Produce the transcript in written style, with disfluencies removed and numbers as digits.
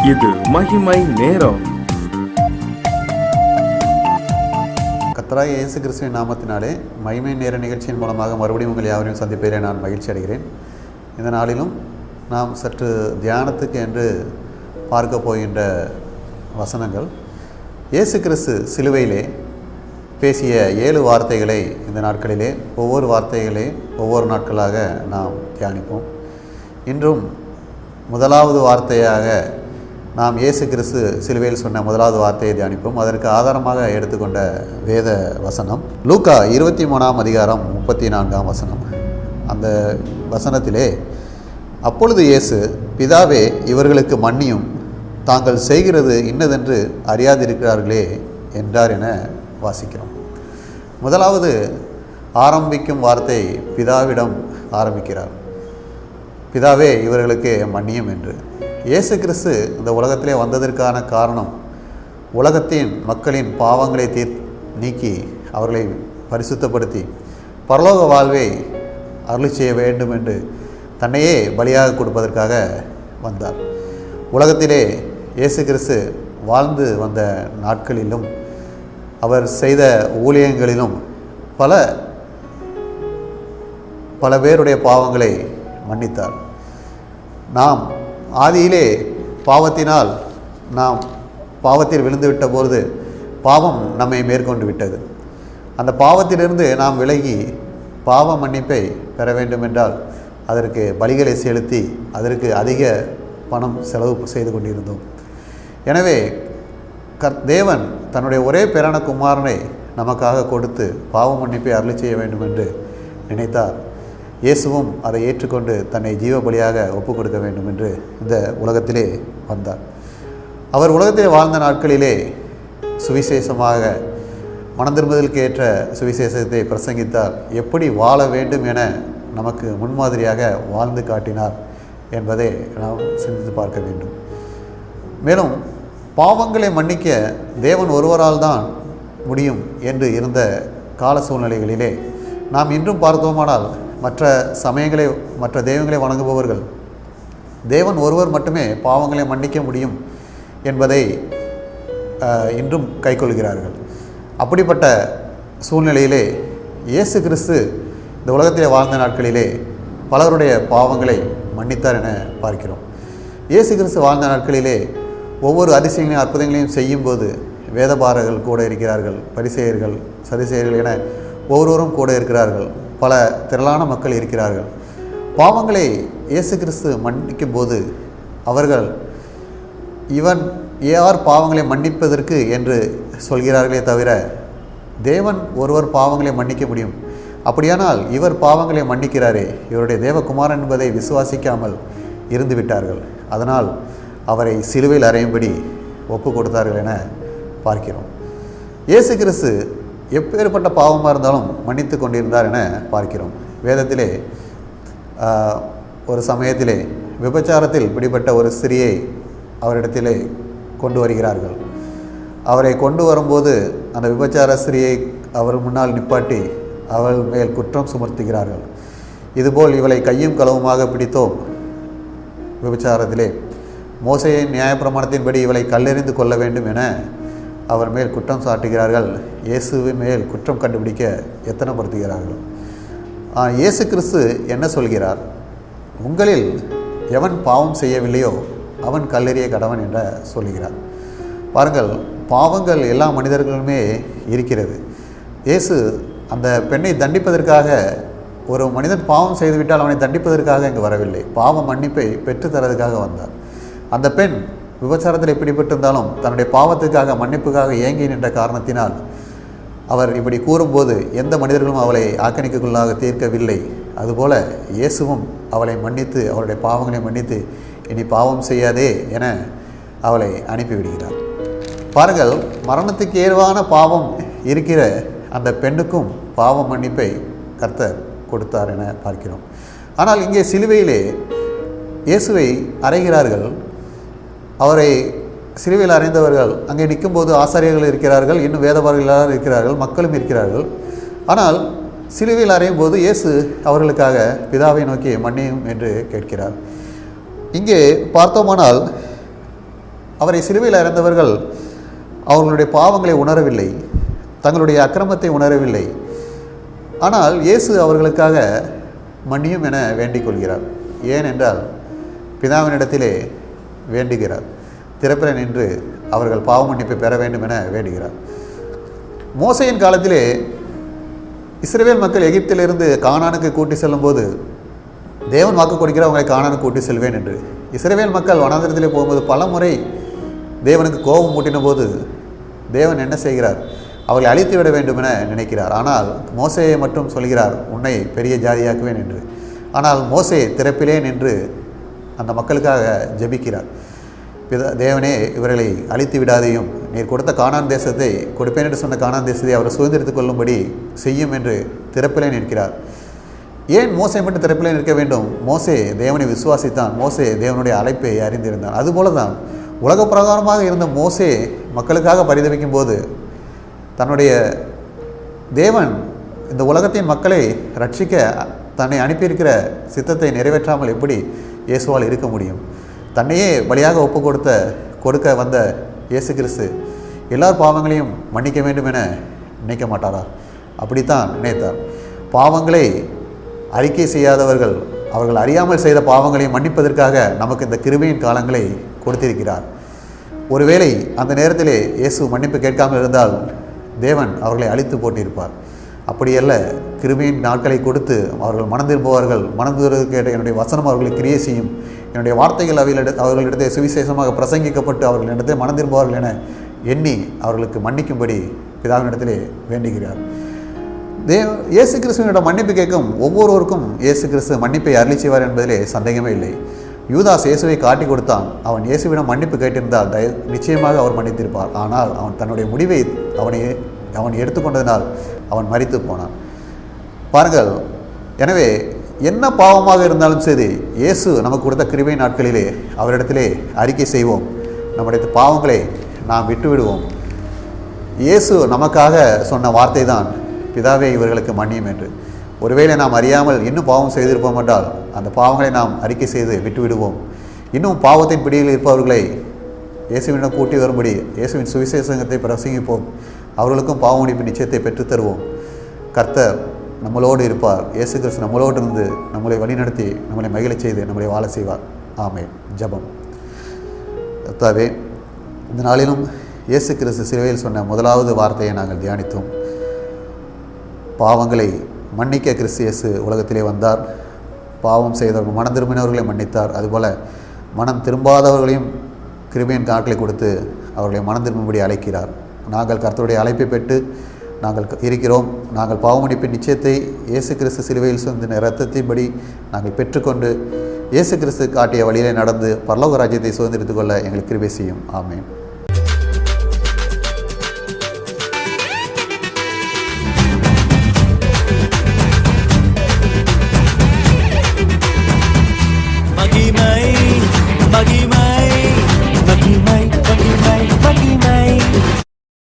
இது மகிமை நேரம். கர்த்தராகிய இயேசு கிறிஸ்துவின் நாமத்தினாலே மகிமை நேர நிகழ்ச்சியின் மூலமாக மறுபடியும் உங்கள் யாவரையும் சந்திப்பதிலே நான் மகிழ்ச்சி அடைகிறேன். இந்த நாளிலும் நாம் சற்று தியானத்துக்கு என்று பார்க்க போகின்ற வசனங்கள், இயேசு கிறிஸ்து சிலுவையிலே பேசிய 7 வார்த்தைகளை இந்த நாட்களிலே ஒவ்வொரு வார்த்தைகளே ஒவ்வொரு நாட்களாக நாம் தியானிப்போம். இன்றும் முதலாவது வார்த்தையாக நாம் இயேசு கிறிஸ்து சிலுவையில் சொன்ன முதலாவது வார்த்தையை தியானிப்போம். அதற்கு ஆதாரமாக எடுத்துக்கொண்ட வேத வசனம் லூக்கா 23ஆம் அதிகாரம் 34ஆம் வசனம். அந்த வசனத்திலே, அப்பொழுது இயேசு, பிதாவே, இவர்களுக்கு மன்னியும், தாங்கள் செய்கிறது இன்னதென்று அறியாதிருக்கிறார்களே என்றார் என வாசிக்கிறோம். முதலாவது ஆரம்பிக்கும் வார்த்தை பிதாவிடம் ஆரம்பிக்கிறார். பிதாவே, இவர்களுக்கு மன்னியும் என்று. இயேசு கிறிஸ்து இந்த உலகத்திலே வந்ததற்கான காரணம், உலகத்தின் மக்களின் பாவங்களை நீக்கி அவர்களை பரிசுத்தப்படுத்தி பரலோக வாழ்வை அருளி செய்ய வேண்டும் என்று தன்னையே பலியாக கொடுப்பதற்காக வந்தார். உலகத்திலே இயேசு கிறிஸ்து வாழ்ந்து வந்த நாட்களிலும் அவர் செய்த ஊழியங்களிலும் பல பேருடைய பாவங்களை மன்னித்தார். நாம் ஆதியிலே பாவத்தினால் நாம் பாவத்தில் விழுந்துவிட்ட பொழுது பாவம் நம்மை மேற்கொண்டு விட்டது. அந்த பாவத்திலிருந்து நாம் விலகி பாவ மன்னிப்பை பெற வேண்டுமென்றால் அதற்கு பலிகளை செலுத்தி அதற்கு அதிக பணம் செலவு செய்து கொண்டிருந்தோம். எனவே தேவன் தன்னுடைய ஒரே பேரான குமாரனை நமக்காக கொடுத்து பாவ மன்னிப்பை அருளி செய்ய வேண்டும் என்று நினைத்தார். இயேசுவும் அதை ஏற்றுக்கொண்டு தன்னை ஜீவ பலியாக ஒப்புக் கொடுக்க வேண்டும் என்று இந்த உலகத்திலே வந்தார். அவர் உலகத்திலே வாழ்ந்த நாட்களிலே சுவிசேஷமாக மனந்திரும்புதலுக்கு ஏற்ற சுவிசேஷத்தை பிரசங்கித்தார். எப்படி வாழ வேண்டும் என நமக்கு முன்மாதிரியாக வாழ்ந்து காட்டினார் என்பதை நாம் சிந்தித்து பார்க்க வேண்டும். மேலும் பாவங்களை மன்னிக்க தேவன் ஒருவரால் தான் முடியும் என்று இருந்த கால சூழ்நிலைகளிலே நாம் இன்றும் பார்த்தோமானால் மற்ற சமயங்களை மற்ற தெய்வங்களை வணங்குபவர்கள் தேவன் ஒருவர் மட்டுமே பாவங்களை மன்னிக்க முடியும் என்பதை இன்றும் கைக்கொள்கிறார்கள். அப்படிப்பட்ட சூழ்நிலையிலே இயேசு கிறிஸ்து இந்த உலகத்திலே வாழ்ந்த நாட்களிலே பலருடைய பாவங்களை மன்னித்தார் என பார்க்கிறோம். இயேசு கிறிஸ்து வாழ்ந்த நாட்களிலே ஒவ்வொரு அதிசயங்களையும் அற்புதங்களையும் செய்யும்போது வேதபாரர்கள் கூட இருக்கிறார்கள், பரிசேயர்கள், சதுசேயர்கள் என ஒவ்வொருவரும் கூட இருக்கிறார்கள். பல திரளான மக்கள் இருக்கிறார்கள். பாவங்களை இயேசு கிறிஸ்து மன்னிக்கும் போது அவர்கள் இவன் யார் பாவங்களை மன்னிப்பதற்கு என்று சொல்கிறார்களே தவிர தேவன் ஒருவர் பாவங்களை மன்னிக்க முடியும், அப்படியானால் இவர் பாவங்களை மன்னிக்கிறாரே, இவருடைய தேவகுமாரன் என்பதை விசுவாசிக்காமல் இருந்து விட்டார்கள். அதனால் அவரை சிலுவையில் அறையும்படி ஒப்பு கொடுத்தார்கள் என பார்க்கிறோம். இயேசு கிறிஸ்து எப்பேற்பட்ட பாவமாக இருந்தாலும் மன்னித்து கொண்டிருந்தார் என பார்க்கிறோம். வேதத்திலே ஒரு சமயத்திலே விபச்சாரத்தில் பிடிபட்ட ஒரு ஸ்திரியை அவரிடத்திலே கொண்டு வருகிறார்கள். அவரை கொண்டு வரும்போது அந்த விபச்சார ஸ்திரியை அவர் முன்னால் நிப்பாட்டி அவள் மேல் குற்றம் சுமர்த்துகிறார்கள். இதுபோல் இவளை கையும் களவுமாக பிடித்தோம், விபச்சாரத்திலே மோசேயின் நியாயப்பிரமாணத்தின்படி இவளை கல்லெறிந்து கொள்ள வேண்டும் என அவர் மேல் குற்றம் சாட்டுகிறார்கள். இயேசுவின் மேல் குற்றம் கண்டுபிடிக்க எத்தனைப்படுத்துகிறார்கள். இயேசு கிறிஸ்து என்ன சொல்கிறார்? உங்களில் எவன் பாவம் செய்யவில்லையோ அவன் கல்லெறிய கடவன் என்ற சொல்கிறார். பாருங்கள், பாவங்கள் எல்லா மனிதர்களுமே இருக்கிறது. இயேசு அந்த பெண்ணை தண்டிப்பதற்காக, ஒரு மனிதன் பாவம் செய்துவிட்டால் அவனை தண்டிப்பதற்காக இங்கு வரவில்லை, பாவ மன்னிப்பை பெற்றுத்தரதுக்காக வந்தார். அந்த பெண் விபச்சாரத்தில் பிடிபட்டிருந்தாலும் தன்னுடைய பாவத்துக்காக மன்னிப்புக்காக ஏங்கி நின்ற காரணத்தினால் அவர் இப்படி கூறும்போது எந்த மனிதர்களும் அவளை ஆக்கணிக்குள்ளாக தீர்க்கவில்லை. அதுபோல இயேசுவும் அவளை மன்னித்து அவருடைய பாவங்களை மன்னித்து இனி பாவம் செய்யாதே என அவளை அனுப்பிவிடுகிறார். பாருங்கள், மரணத்துக்கு ஏதுவான பாவம் இருக்கிற அந்த பெண்ணுக்கும் பாவ மன்னிப்பை கர்த்தர் கொடுத்தார் என பார்க்கிறோம். ஆனால் இங்கே சிலுவையிலே இயேசுவை அறைகிறார்கள். அவரை சிலுவையில் அறைந்தவர்கள் அங்கே நிற்கும்போது ஆசாரியர்கள் இருக்கிறார்கள், இன்னும் வேதபாரர்கள் இருக்கிறார்கள், மக்களும் இருக்கிறார்கள். ஆனால் சிலுவையில் அறையும் போது இயேசு அவர்களுக்காக பிதாவை நோக்கி மன்னியும் என்று கேட்கிறார். இங்கே பார்த்தோமானால் அவரை சிலுவையில் அறைந்தவர்கள் அவர்களுடைய பாவங்களை உணரவில்லை, தங்களுடைய அக்கிரமத்தை உணரவில்லை. ஆனால் இயேசு அவர்களுக்காக மன்னியும் என வேண்டிக் கொள்கிறார். ஏனென்றால் பிதாவினிடத்திலே வேண்டுகிறார், திறப்பில நின்று அவர்கள் பாவ மன்னிப்பை பெற வேண்டும் என வேண்டுகிறார். மோசையின் காலத்திலே இஸ்ரவேல் மக்கள் எகிப்திலிருந்து கானானுக்கு கூட்டி செல்லும்போது தேவன் வாக்கு கொடுக்கிறார், அவங்களை கானானுக்கு கூட்டி செல்வேன் என்று. இஸ்ரவேல் மக்கள் வனாந்திரத்திலே போகும்போது பல முறை தேவனுக்கு கோபம் மூட்டின போது தேவன் என்ன செய்கிறார்? அவர்களை அழித்து விட வேண்டும் என நினைக்கிறார். ஆனால் மோசேயை மட்டும் சொல்கிறார், உன்னை பெரிய ஜாதியாக்குவேன் என்று. ஆனால் மோசே திறப்பிலே நின்று அந்த மக்களுக்காக ஜெபிக்கிறார். தேவனே, இவர்களை அழித்து விடாதையும், நீர் கொடுத்த கானான் தேசத்தை கொடுப்பேன் என்று சொன்ன கானான் தேசத்தை அவர் சுதந்திரித்துக் கொள்ளும்படி செய்யும் என்று திறப்பிலே நிற்கிறார். ஏன் மோசே மட்டும் திறப்பிலே நிற்க வேண்டும்? மோசே தேவனை விசுவாசித்தான், மோசே தேவனுடைய அழைப்பை அறிந்திருந்தான். அதுபோல தான் உலக பிரகாரமாக இருந்த மோசே மக்களுக்காக பரிதவிக்கும் போது தன்னுடைய தேவன் இந்த உலகத்தின் மக்களை ரட்சிக்க தன்னை அனுப்பியிருக்கிற சித்தத்தை நிறைவேற்றாமல் எப்படி இயேசுவால் இருக்க முடியும்? தன்னையே பலியாக ஒப்பு கொடுக்க வந்த இயேசு கிறிஸ்து எல்லார் பாவங்களையும் மன்னிக்க வேண்டும் என நினைக்க மாட்டாரா? அப்படித்தான் நினைத்தார். பாவங்களை அறிக்கை செய்யாதவர்கள் அவர்கள் அறியாமல் செய்த பாவங்களை மன்னிப்பதற்காக நமக்கு இந்த கிருபையின் காலங்களை கொடுத்திருக்கிறார். ஒருவேளை அந்த நேரத்திலே இயேசு மன்னிப்பு கேட்காமல் இருந்தால் தேவன் அவர்களை அழித்து போட்டிருப்பார். அப்படியல்ல, கிருபையின் நாட்களை கொடுத்து அவர்கள் மனம் திரும்புவார்கள், மனம் திரும்ப கேட்ட என்னுடைய வசனம் அவர்களை கிரியை செய்யும், என்னுடைய வார்த்தைகள் அவர்களிடத்தை சுவிசேஷமாக பிரசங்கிக்கப்பட்டு அவர்களிடத்தை மனம் திரும்புவார்கள் என எண்ணி அவர்களுக்கு மன்னிக்கும்படி பிதாவினிடத்திலே வேண்டுகிறார். இயேசு கிறிஸ்துவனிடம் மன்னிப்பு கேட்கும் ஒவ்வொருவருக்கும் இயேசு கிறிஸ்து மன்னிப்பை அருளி செய்வார் என்பதிலே சந்தேகமே இல்லை. யூதாஸ் இயேசுவை காட்டி கொடுத்தான். அவன் இயேசுவிடம் மன்னிப்பு கேட்டிருந்தால் நிச்சயமாக அவர் மன்னித்திருப்பார். ஆனால் அவன் தன்னுடைய முடிவை அவன் எடுத்துக்கொண்டதினால் அவன் மரித்து போனான். பாருங்கள், எனவே என்ன பாவமாக இருந்தாலும் சரி, இயேசு நமக்கு கொடுத்த கிருபை நாட்களிலே அவரிடத்திலே அறிக்கை செய்வோம், நம்முடைய பாவங்களை நாம் விட்டுவிடுவோம். இயேசு நமக்காக சொன்ன வார்த்தை தான், பிதாவே இவர்களுக்கு மன்னியும் என்று. ஒருவேளை நாம் அறியாமல் இன்னும் பாவம் செய்திருப்போம் என்றால் அந்த பாவங்களை நாம் அறிக்கை செய்து விட்டுவிடுவோம். இன்னும் பாவத்தின் பிடியில் இருப்பவர்களை இயேசுவிடம் கூட்டி வரும்படி இயேசுவின் சுவிசேஷத்தை பிரசங்கிப்போம். அவர்களுக்கும் பாவ மன்னிப்பு நிச்சயத்தை பெற்றுத்தருவோம். கர்த்தர் நம்மளோடு இருப்பார். இயேசு கிறிஸ்து நம்மளோடு இருந்து நம்மளை வழிநடத்தி நம்மளை மகிழச் செய்து நம்மளை வாழ செய்வார். ஆமென். ஜெபம். கர்த்தாவே, இந்த நாளிலும் இயேசு கிறிஸ்து சிலுவையில் சொன்ன முதலாவது வார்த்தையை நாங்கள் தியானித்தோம். பாவங்களை மன்னிக்க கிறிஸ்து இயேசு உலகத்திலே வந்தார். பாவம் செய்தவர்கள் மனம் திரும்பினவர்களை மன்னித்தார். அதுபோல் மனம் திரும்பாதவர்களையும் கிருபையின் நாட்களை கொடுத்து அவர்களை மனம் திரும்பும்படி அழைக்கிறார். நாங்கள் கர்த்தருடைய அழைப்பை பெற்று நாங்கள் இருக்கிறோம். நாங்கள் பாவ மன்னிப்பின் நிச்சயத்தை இயேசு கிறிஸ்து சிலுவையில் சிந்தின இரத்தத்தின்படி நாங்கள் பெற்றுக்கொண்டு இயேசு கிறிஸ்து காட்டிய வழியிலே நடந்து பரலோக ராஜ்யத்தை சுதந்திரித்துக் கொள்ள எங்களுக்கு கிருபை செய்யும். ஆமென்.